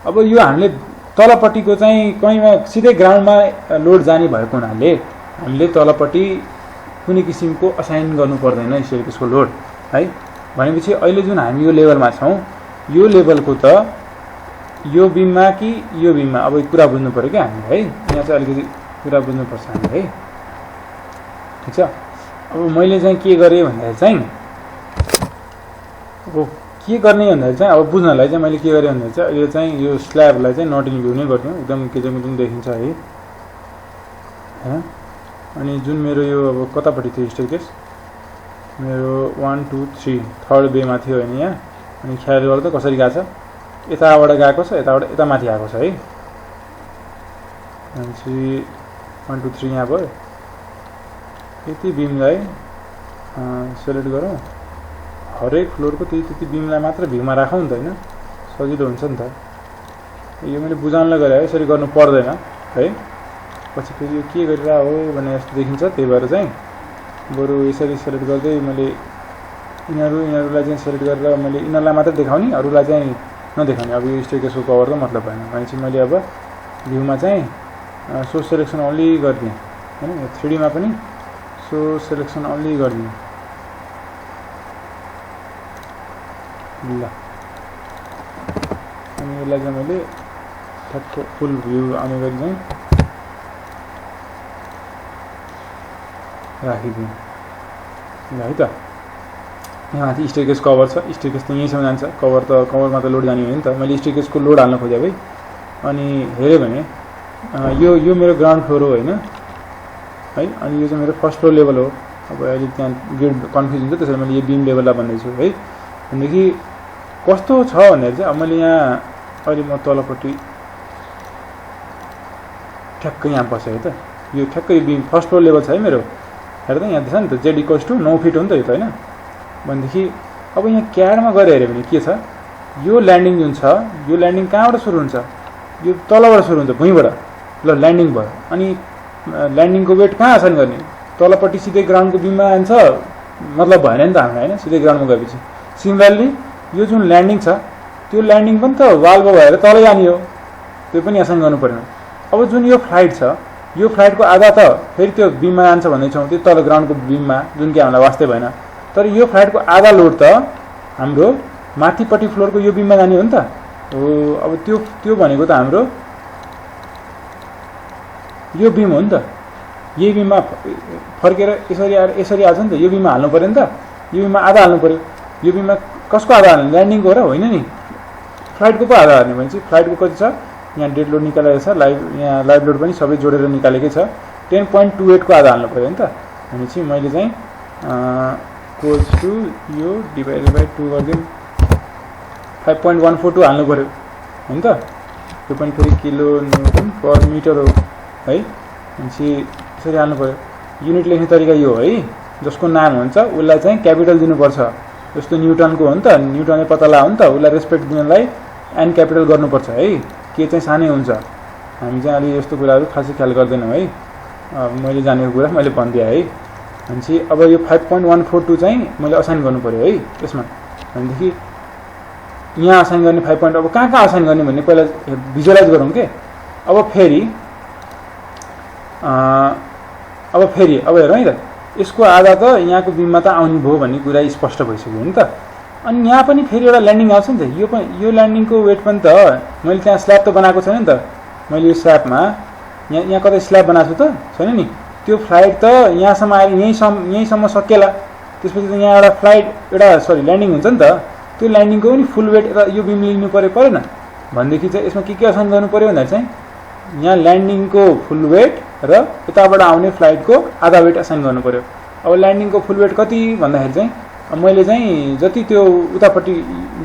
अब यो हामीले तलपट्टिको चाहिँ कहीँमा सिधै ग्राउन्डमा लोड जाने भएको हुनाले हामीले तलपट्टि कुनै किसिमको असाइन गर्नु पर्दैन स्टेयरकेसको लोड है। भनेपछि अहिले जुन हामी यो लेभलमा छौँ यो लेभलको त यो बिममा कि यो बिममा अब कुरा बुझ्नु पऱ्यो क्या हामी है। यहाँ चाहिँ अलिकति कुरा बुझ्नुपर्छ हामी है, ठिक छ। अब मैले चाहिँ के गरेँ भन्दाखेरि चाहिँ अब के गर्ने भन्दाखेरि चाहिँ अब बुझ्नलाई चाहिँ मैले के गरेँ भन्दाखेरि चाहिँ अहिले चाहिँ यो स्ल्याबलाई चाहिँ नट इन भ्यू नै गर्थ्यौँ, एकदम केजमेजम देखिन्छ है होइन। अनि जुन मेरो यो अब कतापट्टि थियो स्टेयरकेस मेरो 1 2 3 थर्ड बेमा थियो होइन यहाँ। अनि ख्याल गर्दा कसरी गएको छ, यताबाट गएको छ, यता माथि आएको छ है। भनेपछि 1 2 3 यहाँ भयो। यति बिमलाई सेलेक्ट गरौँ, हरेक फ्लोरको त्यति बिमलाई मात्र भ्यूमा राखौँ नि त होइन, सजिलो हुन्छ नि त। यो मैले बुझाउनलाई गरेँ यसरी गर्नु पर्दैन है। पछि फेरि यो के गरिरहेको हो भने जस्तो देखिन्छ, त्यही भएर चाहिँ बरु यसरी सेलेक्ट गर्दै मैले यिनीहरूलाई चाहिँ सेलेक्ट गरेर मैले यिनीहरूलाई मात्र देखाउने, अरूलाई चाहिँ नदेखाउने। अब यो स्टेयरकेसको कभर त मतलब भएन भनेपछि मैले अब भ्यूमा चाहिँ सो सेलेक्सन ओन्ली गरिदिएँ होइन। 3D मा पनि सो सेलेक्सन ओन्ली गरिदिएँ ल। अनि यसलाई चाहिँ मैले ठ्याक्क फुल भ्यू आउने गरी चाहिँ राखिदिएँ ल है त। यहाँ माथि स्टेयरकेस कभर छ, स्टेयरकेस त यहीँसम्म जान्छ, कभरमा त लोड जाने होइन नि त। मैले स्टेयरकेसको लोड हाल्न खोजेँ भाइ। अनि हेऱ्यो भने यो मेरो ग्राउन्ड फ्लोर हो होइन है। अनि यो चाहिँ मेरो फर्स्ट फ्लोर लेभल हो। अब अहिले त्यहाँ गेट कन्फ्युज हुन्छ, त्यसरी मैले यो बिम लेभललाई भन्दैछु है। भनेदेखि कस्तो छ भनेर चाहिँ अब मैले यहाँ अहिले म तलपट्टि ठ्याक्कै यहाँ बसेँ है त। यो ठ्याक्कै बिम फर्स्ट फ्लोर लेभल छ है मेरो। हेर त यहाँ देख्छ नि त Z = 9 फिट हो नि त यो त होइन। भनेदेखि अब यहाँ क्याडमा गएर हेऱ्यो भने के छ, यो ल्यान्डिङ जुन छ यो ल्यान्डिङ कहाँबाट सुरु हुन्छ, यो तलबाट सुरु हुन्छ भुइँबाट ल ल्यान्डिङ भयो। अनि ल्यान्डिङको वेट कहाँ असाइन गर्ने, तलपट्टि सिधै ग्राउन्डको बिममा जान्छ मतलब भएन नि त हामीलाई होइन, सिधै ग्राउन्डमा गएपछि। सिमिलरली यो जुन ल्यान्डिङ छ त्यो ल्यान्डिङ पनि त वालमा भएर तलै जाने हो, त्यो पनि असाइन गर्नु पर्ने। अब जुन यो फ्लाइट छ यो फ्लाइटको आधा त फेरि त्यो बिममा जान्छ भन्दैछौँ, त्यो तल ग्राउन्डको बिममा जुन कि हामीलाई वास्तै भएन। तर यो फ्लाइटको आधा लोड त हाम्रो माथिपट्टि फ्लोरको यो बिममा जाने हो नि त हो। अब त्यो भनेको त हाम्रो यो बिम हो नि त, यही बिममा फर्केर यसरी आएर यसरी आउँछ नि त। यो बिममा हाल्नु पऱ्यो नि त, यो बिममा आधा हाल्नु पऱ्यो। यो बिममा कसको आधा हाल्ने, ल्यान्डिङको हो र होइन नि, फ्लाइटको पो आधा हाल्ने। भनेपछि फ्लाइटको कति छ यहाँ डेड लोड निकालेको छ, यहाँ लाइभ लोड पनि सबै जोडेर निकालेकै छ। 10.28 को आधा हाल्नु पऱ्यो नि त। भनेपछि मैले चाहिँ इक्वल्स टु यो डिभाइडेड बाई 2 गरिदिउँ 5.142 हाल्नु पऱ्यो होइन त। 2.3 किलो न्युटन पर मिटर हो है। भनेपछि यसरी हाल्नु पऱ्यो। युनिट लेख्ने तरिका यो है, जसको नाम हुन्छ उसलाई चाहिँ क्यापिटल दिनुपर्छ। जस्तो न्युटनको हो नि त, न्युटनले पत्ता लगायो नि त, उसलाई रेस्पेक्ट दिनलाई एन क्यापिटल गर्नुपर्छ है। के चाहिँ सानै हुन्छ हामी चाहिँ अलि यस्तो कुराहरू खासै ख्याल गर्दैनौँ है। मैले जानेको कुरा मैले भनिदिएँ है। भनेपछि अब यो 5.142 चाहिँ मैले असाइन गर्नु पर्यो है यसमा। भनेदेखि यहाँ असाइन गर्ने 5. अब कहाँ असाइन गर्ने भन्ने पहिला भिजुअलाइज गरौँ के। अब फेरि अब हेरौँ है त, यसको आधा त यहाँको बिममा त आउने भयो भन्ने कुरा स्पष्ट भइसक्यो नि त। अनि यहाँ पनि फेरि एउटा ल्यान्डिङ आउँछ नि त। यो ल्यान्डिङको वेट पनि त मैले त्यहाँ स्ल्याब त बनाएको छैन नि त। मैले यो स्ल्याबमा यहाँ कतै स्ल्याब बनाएको छु त छैन नि। त्यो फ्लाइट त यहाँसम्म आएर यहीँसम्म सकिएला। त्यसपछि त यहाँ एउटा ल्यान्डिङ हुन्छ नि त। त्यो ल्यान्डिङको पनि फुल वेट यो बिम लिनु परेन भनेदेखि चाहिँ यसमा के असाइन गर्नु पर्यो भन्दा चाहिँ यहाँ ल्यान्डिङको फुल वेट र यताबाट आउने फ्लाइटको आधा वेट असाइन गर्नु पर्यो। अब ल्यान्डिङको फुल वेट कति भन्दाखेरि चाहिँ मैले चाहिँ जति त्यो उतापट्टि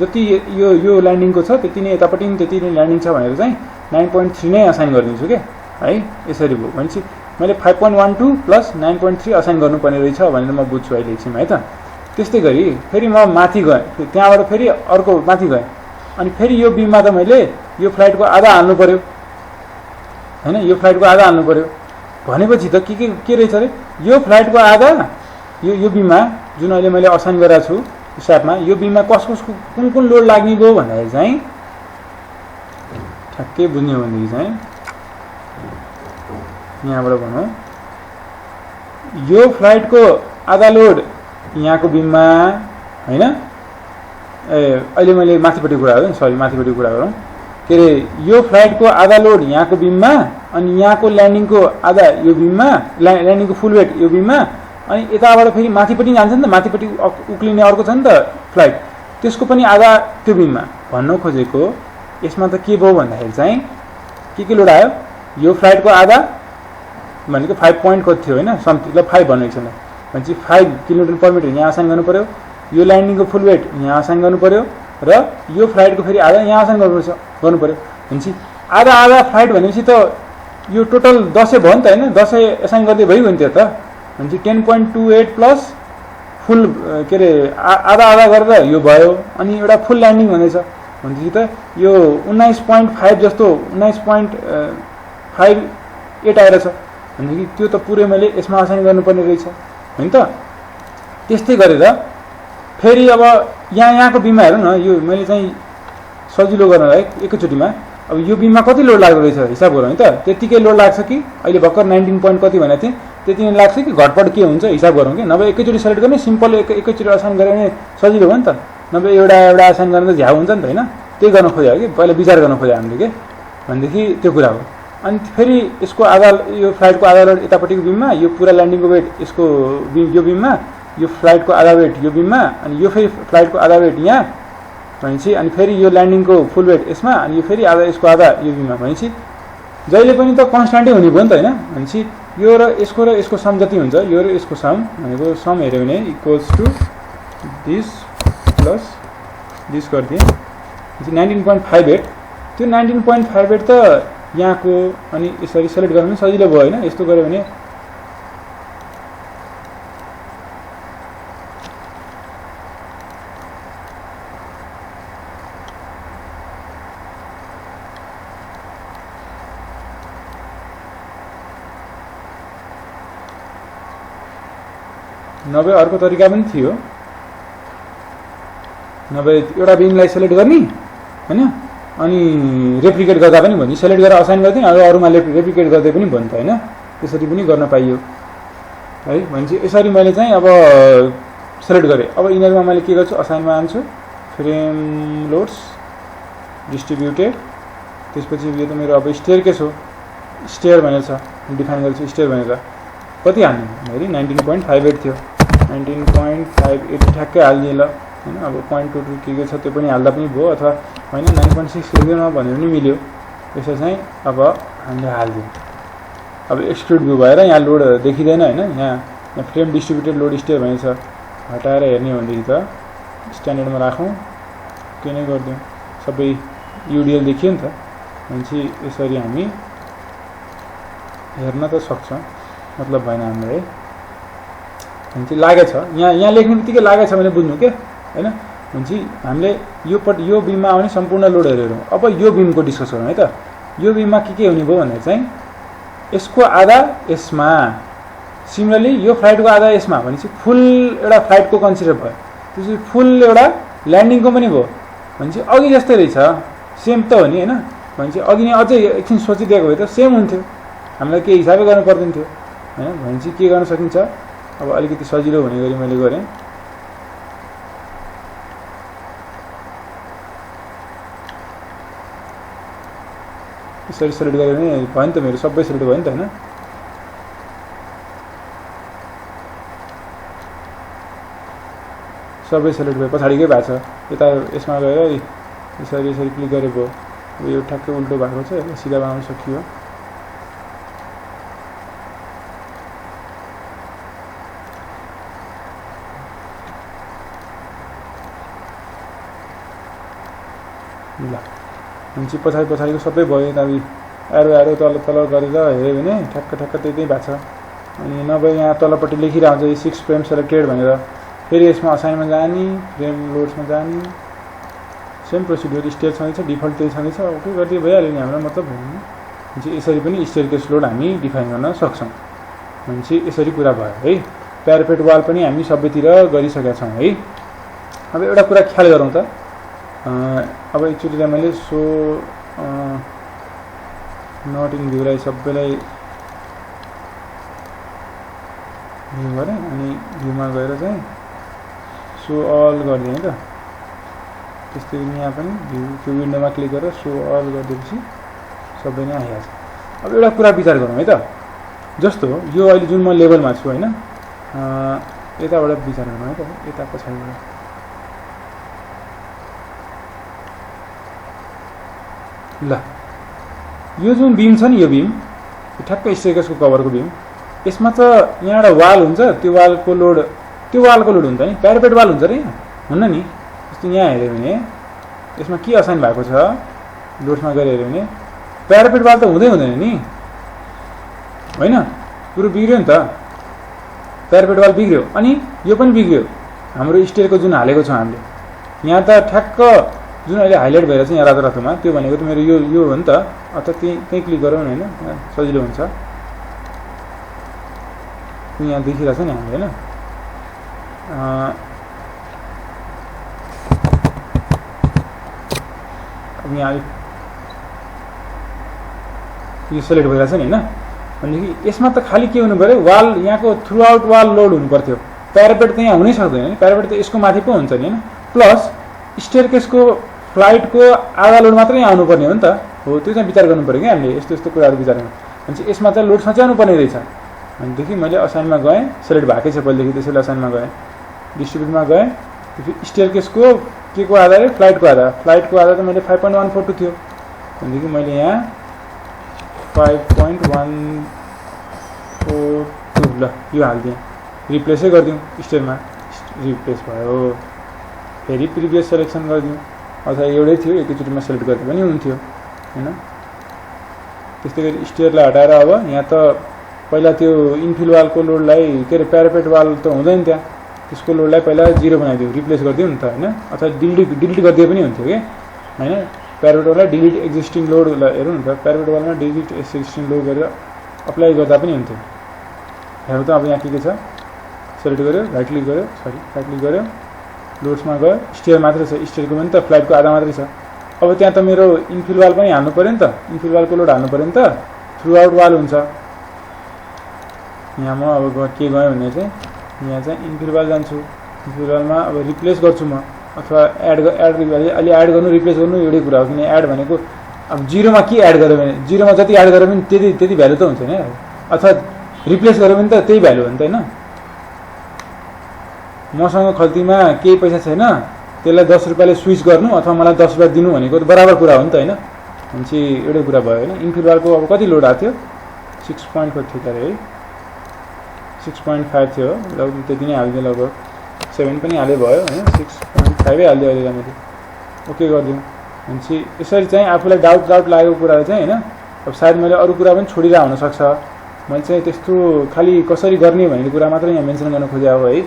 जति यो ल्यान्डिङको छ त्यति नै यतापट्टि पनि त्यति नै ल्यान्डिङ छ भनेर चाहिँ 9.3 नै असाइन गरिदिन्छु के है। यसरी भयो भनेपछि मैले 5.12 प्लस 9.3 असाइन गर्नुपर्ने रहेछ भनेर म बुझ्छु अहिले एकछिनमा है त। त्यस्तै गरी फेरि म माथि गएँ, त्यहाँबाट फेरि अर्को माथि गएँ। अनि फेरि यो बिममा त मैले यो फ्लाइटको आधा हाल्नु पर्यो हैन। यो फ्लाइटको आधा हाल्नु पर्यो भनेपछि त के रहेछ अरे, यो फ्लाइटको आधा यो बिममा जुन अहिले मैले असाइन गरेको छु स्ल्याबमा, यो बिममा कुन लोड लाग्ने भयो भन्दाखेरि चाहिँ ठ्याक्कै बुझ्ने हो भनेदेखि चाहिँ यहाँबाट भनौँ यो फ्लाइटको आधा लोड यहाँको बिममा हैन। अहिले मैले माथिपट्टि कुरा गरौँ, सरी माथिपट्टि कुरा गरौँ के अरे, यो फ्लाइटको आधा लोड यहाँको बिममा अनि यहाँको ल्यान्डिङको आधा यो बिममा, ल्यान्डिङको फुल वेट यो बिममा। अनि यताबाट फेरि माथिपट्टि जान्छ नि त, माथिपट्टि उक्लिने अर्को छ नि त फ्लाइट, त्यसको पनि आधा त्यो बिममा। भन्नु खोजेको यसमा त के भयो भन्दाखेरि चाहिँ के लोड आयो, यो फ्लाइटको आधा भनेको 5 पोइन्ट कति थियो होइन, समथिङ ल 5 भनेको छ भनेपछि 5 किलोमिटर/मिटर यहाँ असाइन गर्नु पर्यो। यो ल्यान्डिङको फुल वेट यहाँ असाइन गर्नु पर्यो र यो फ्लाइटको फेरि आधा यहाँ असाइन गर्नु पर्यो। भनेपछि आधा फ्लाइट भनेपछि त यो टोटल 10 भयो नि त होइन, 10 असाइन गर्दै भइगयो नि त्यो त। भनेपछि 10.28 प्लस फुल के अरे आधा गरेर यो भयो। अनि एउटा फुल ल्यान्डिङ हुँदैछ भनेपछि त यो 19.5 जस्तो 19.58 आएर छ भनेदेखि त्यो त पुरै मैले यसमा असाइन गर्नुपर्ने रहेछ होइन त। त्यस्तै गरेर फेरि अब यहाँको बिममा हेरौँ न, यो मैले चाहिँ सजिलो गर्नलाई एकैचोटिमा अब यो बिममा कति लोड लाग्दो रहेछ हिसाब गरौँ है त। त्यतिकै लोड लाग्छ कि अहिले भर्खर 19 पोइन्ट कति भनेको थिएँ त्यति नै लाग्छ कि घटपट के हुन्छ हिसाब गरौँ कि। नभए एकैचोटि सेलेक्ट गर्ने सिम्पल एकैचोटि असाइन गऱ्यो भने सजिलो हो नि त। नभए एउटा असाइन गर्न त झ्याउ हुन्छ नि त होइन। त्यही गर्न खोज्यो कि पहिला विचार गर्न खोज्यो हामीले के भनेदेखि त्यो कुरा हो। अनि फेरि यसको आधा यो फ्लाइटको आधा लोड यतापट्टिको बिममा, यो पुरा ल्यान्डिङको वेट यसको यो बिममा, यो फ्लाइटको आधा वेट यो बिममा, अनि यो फेरि फ्लाइटको आधा वेट यहाँ भनेपछि अनि फेरि यो ल्यान्डिङको फुल वेट यसमा, अनि यो फेरि आधा यसको आधा यो बिममा। भनेपछि जहिले पनि त कन्स्ट्यान्टै हुने भयो नि त होइन। भनेपछि यो र यसको सम जति हुन्छ, यो र यसको सम भनेको सम हेऱ्यो भने equals to this plus this गरिदिएँ 19.58। त्यो 19.58 त यहाँको अनि यसरी सेलेक्ट गर्नु सजिलो भयो होइन। यस्तो गऱ्यो भने नभए अर्को तरिका पनि थियो, नभए एउटा बिमलाई सेलेक्ट गर्ने होइन अनि रेप्लिकेट गर्दा पनि भन्ने, सेलेक्ट गरेर असाइन गर्दै अरूमा रेप्लिकेट गर्दै पनि भयो नि त होइन। त्यसरी पनि गर्न पाइयो है। भनेपछि यसरी मैले चाहिँ अब सेलेक्ट गरेँ। अब यिनीहरूमा मैले के गर्छु, असाइनमा आन्छु, फ्रेम लोड्स डिस्ट्रिब्युटेड, त्यसपछि यो त मेरो अब स्टेयर केस हो, स्टेयर भनेर छ डिफाइन गरेको छु स्टेयर भनेर। कति हाल्ने फेरि 19.58 थियो, 19.58 ठ्याक्कै हालिदिएँ ल होइन। अब 0.22 के छ त्यो पनि हाल्दा पनि भयो, अथवा होइन 9.6 लेख्दैमा भनेर पनि मिल्यो। यसो चाहिँ अब हामीले हालिदिउँ। अब एक्सक्लुड भ्यू भएर यहाँ लोड देखिँदैन होइन। यहाँ फ्रेम डिस्ट्रिब्युटेड लोड स्टेयर भनेको छ, हटाएर हेर्ने हो भनेदेखि त स्ट्यान्डर्डमा राखौँ, के नै गरिदिउँ, सबै युडिएल देखियो नि त। भनेपछि यसरी हामी हेर्न त सक्छौँ, मतलब भएन हाम्रो है। भनेपछि लागेछ यहाँ लेख्ने बित्तिकै लागेछ भने बुझ्नु के होइन। भनेपछि हामीले यो बिममा आउने सम्पूर्ण लोडहरू हेरौँ। अब यो बिमको डिस्कस गरौँ है त। यो बिममा के हुने भयो भन्दा चाहिँ यसको आधा यसमा, सिमिलरली यो फ्लाइटको आधा यसमा भनेपछि फुल एउटा फ्लाइटको कन्सिडर भयो, त्यसपछि फुल एउटा ल्यान्डिङको पनि भयो भनेपछि अघि जस्तै रहेछ, सेम त हो नि होइन। भनेपछि अघि नै अझै एकछिन सोचिदिएको भए त सेम हुन्थ्यो, हामीलाई केही हिसाबै गर्नु पर्दैन थियो होइन। भनेपछि के गर्न सकिन्छ, अब अलिकति सजिलो हुने गरी मैले गरेँ। यसरी सेलेक्ट गरेँ भने भयो नि त, मेरो सबै सेलेक्ट भयो नि त होइन। सबै सेलेक्ट भयो, पछाडिकै भएको छ, यता यसमा गएर यसरी यसरी क्लिक गरेको यो ठ्याक्कै उल्टो भएको छ, यसलाई सिधा बनाउन सकियो। ल हुन्छ पछाडिको सबै भयो, यता एरो तल गरेर हेऱ्यो भने ठ्याक्क त्यही भएको छ। अनि नभए यहाँ तलपट्टि लेखिरहन्छ 6 फ्रेम सेलेक्टेड भनेर, फेरि यसमा असाइनमा जाने, फ्रेम लोड्समा जाने, सेम प्रोसिड्युर स्टेयर छँदैछ, डिफल्ट त्यही छँदैछ, ओके गरिदिए भइहाल्यो नि, हाम्रो मतलब होइन। भनेपछि यसरी पनि स्टेयरकेस लोड हामी डिफाइन गर्न सक्छौँ। भनेपछि यसरी कुरा भयो है। प्यारापेट वाल पनि हामी सबैतिर गरिसकेका छौँ है। अब एउटा कुरा ख्याल गरौँ त, अब एकचोटि मैले सो नट इन भ्यूलाई सबैलाई भ्यू गरेँ, अनि भ्यूमा गएर चाहिँ सो अल गरिदिएँ त। त्यस्तै यहाँ पनि भ्यू त्यो विन्डोमा क्लिक गरेर सो अल गरिदिएपछि सबै नै आइहाल्छ। अब एउटा कुरा विचार गरौँ है त, जस्तो यो अहिले जुन म लेभलमा छु होइन, यताबाट विचार गरौँ है त, यता पछाडिबाट ल यो जुन बिम छ नि, यो बिम ठ्याक्कै स्टेयरकेसको कभरको बिम, यसमा त यहाँ एउटा वाल हुन्छ, त्यो वालको लोड हुन्छ नि, प्यारापेट वाल हुन्छ र यहाँ हुन्न नि। जस्तो यहाँ हेऱ्यो भने यसमा के असाइन भएको छ, लोड्समा गएर हेऱ्यो भने प्यारापेट वाल त हुँदैन नि होइन, कुरो बिग्रियो नि त, प्यारापेट वाल बिग्रियो अनि यो पनि बिग्रियो। हाम्रो स्टेयरको जुन हालेको छ हामीले यहाँ त ठ्याक्क जुन अहिले हाइलाइट भएर चाहिँ यहाँ रातोमा, त्यो भनेको त मेरो यो हो नि त, अथवा त्यहीँ क्लिक गरौँ होइन, सजिलो हुन्छ। यहाँ देखिरहेछ नि हामीले होइन, अब यहाँ यो सेलेक्ट भइरहेछ नि होइन। भनेदेखि यसमा त खालि के हुनु पऱ्यो, वाल यहाँको थ्रु आउट वाल लोड हुनु पर्थ्यो, प्यारापेट त यहाँ हुनै सक्दैन नि, प्यारापेट त यसको माथि पो हुन्छ नि होइन। प्लस स्टेयरकेसको फ्लाइटको आधा लोड मात्रै यहाँ आउनुपर्ने हो नि त, हो त्यो चाहिँ विचार गर्नु पऱ्यो कि हामीले, यस्तो कुराहरू विचार गर्नु। भनेपछि यसमा चाहिँ लोड सच्याउनु पर्ने रहेछ। भनेदेखि मैले असाइनमा गएँ, सेलेक्ट भएकै छ पहिलेदेखि, त्यसैले असाइनमा गएँ, डिस्ट्रिब्युटमा गएँ, स्टेयरकेसको के को आधा है, फ्लाइटको आधा त मैले 5.142 थियो। भनेदेखि मैले यहाँ 5.142 ल यो हालिदिएँ, रिप्लेसै गरिदिउँ, स्टेयरमा रिप्लेस भयो, फेरि प्रिभियस सेलेक्सन गरिदिउँ, अथवा एउटै थियो एकैचोटिमा सेलेक्ट गर्दा पनि हुन्थ्यो होइन। त्यस्तै गरी स्टेयरलाई हटाएर अब यहाँ त पहिला त्यो इन्फिल वालको लोडलाई के अरे प्यारापेट वाल त हुँदैन त्यहाँ, त्यसको लोडलाई पहिला 0 बनाइदिउँ, रिप्लेस गरिदिउँ नि त होइन, अथवा डिलिट गरिदिए पनि हुन्थ्यो कि होइन। प्यारापेट वाललाई डिलिट एक्जिस्टिङ लोड हेरौँ नि त, प्यारापेट वालमा डिलिट एक्जिस्टिङ लोड गरेर अप्लाई गर्दा पनि हुन्थ्यो। हेरौँ त अब यहाँ के छ, सेलेक्ट गऱ्यो, राइट क्लिक गऱ्यो, लोड्समा गयो, स्टेयर मात्रै छ, स्टेयरको पनि त फ्लाइटको आधा मात्रै छ। अब त्यहाँ त मेरो इन्फिल वाल पनि हाल्नु पऱ्यो नि त, इन्फिल वालको लोड हाल्नु पऱ्यो नि त, थ्रु आउट वाल हुन्छ। यहाँ म अब के गएँ भने चाहिँ यहाँ चाहिँ इन्फिल वाल जान्छु, इन्फिल वालमा अब रिप्लेस गर्छु म, अथवा अलि एड गर्नु रिप्लेस गर्नु एउटै कुरा हो, किन एड भनेको अब 0मा के एड गऱ्यो भने 0मा जति एड गऱ्यो भने त्यति भ्यालु त हुन्छ नि, अथवा रिप्लेस गऱ्यो भने त त्यही भ्यालु हो नि त होइन। मसँग खल्तीमा केही पैसा छैन, त्यसलाई 10 रुपियाँले स्विच गर्नु अथवा मलाई 10 रुपियाँ दिनु भनेको त बराबर कुरा हो नि त होइन। भनेपछि एउटै कुरा भयो होइन। इन्फिल वालको अब कति लोड आएको थियो, 6.4 थियो अरे है, 6.5 थियो, लगभग त्यति नै हालिदिएँ, लगभग 7 पनि हाले भयो होइन, 6.5 हालिदियो अहिले मैले, ओके गरिदिउँ। भनेपछि यसरी चाहिँ आफूलाई डाउट लागेको कुराहरू चाहिँ होइन, अब सायद मैले अरू कुरा पनि छोडिरहेको हुनसक्छ, मैले चाहिँ त्यस्तो खालि कसरी गर्ने भन्ने कुरा मात्रै यहाँ मेन्सन गर्न खोजेको हो है।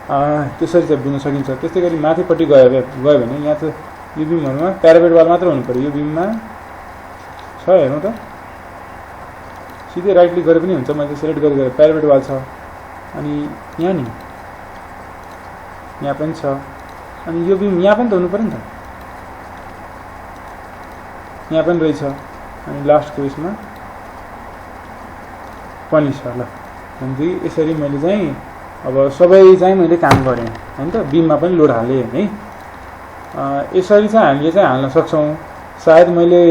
त्यसरी चाहिँ बुझ्न सकिन्छ। त्यस्तै गरी माथिपट्टि गयो भने यहाँ त यो बिमहरूमा प्यारापेट वाल मात्र हुनु पऱ्यो, यो बिममा छ हेर्नु त सिधै राइट क्लिक गरे पनि हुन्छ मैले सिलेक्ट गरेर प्यारापेट वाल छ अनि यहाँ नि यहाँ पनि छ अनि यो बिम यहाँ पनि त हुनु पर्यो नि त यहाँ पनि रहेछ अनि लास्टको यसमा पनि छ ल भनेपछि यसरी मैले चाहिँ अब सबै चाहिँ मैले काम गरेँ हैन त बिममा पनि लोड हालेँ है यसरी चाहिँ हामीले चाहिँ हाल्न सक्छौँ सायद मैले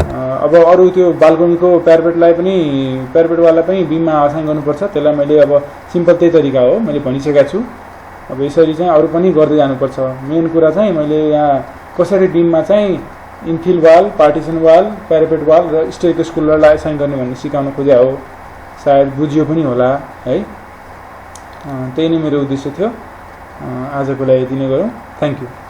अब अरू त्यो बाल्कनीको प्यारापेटलाई पनि प्यारापेट वाला पनि बिममा असाइन गर्नुपर्छ त्यसलाई मैले अब सिम्पल त्यही तरिका हो मैले भनिसकेको छु अब यसरी चाहिँ अरू पनि गर्दै जानुपर्छ मेन कुरा चाहिँ मैले यहाँ कसरी बिममा चाहिँ infill wall partition wall parapet wall र स्टेयरकेस कुलरलाई असाइन गर्ने भन्ने सिकाउन खोजे हो सायद बुझियो पनि होला है त्यही नै मेरो उद्देश्य थियो आजको लागि यति नै गरौँ थ्याङ्क यू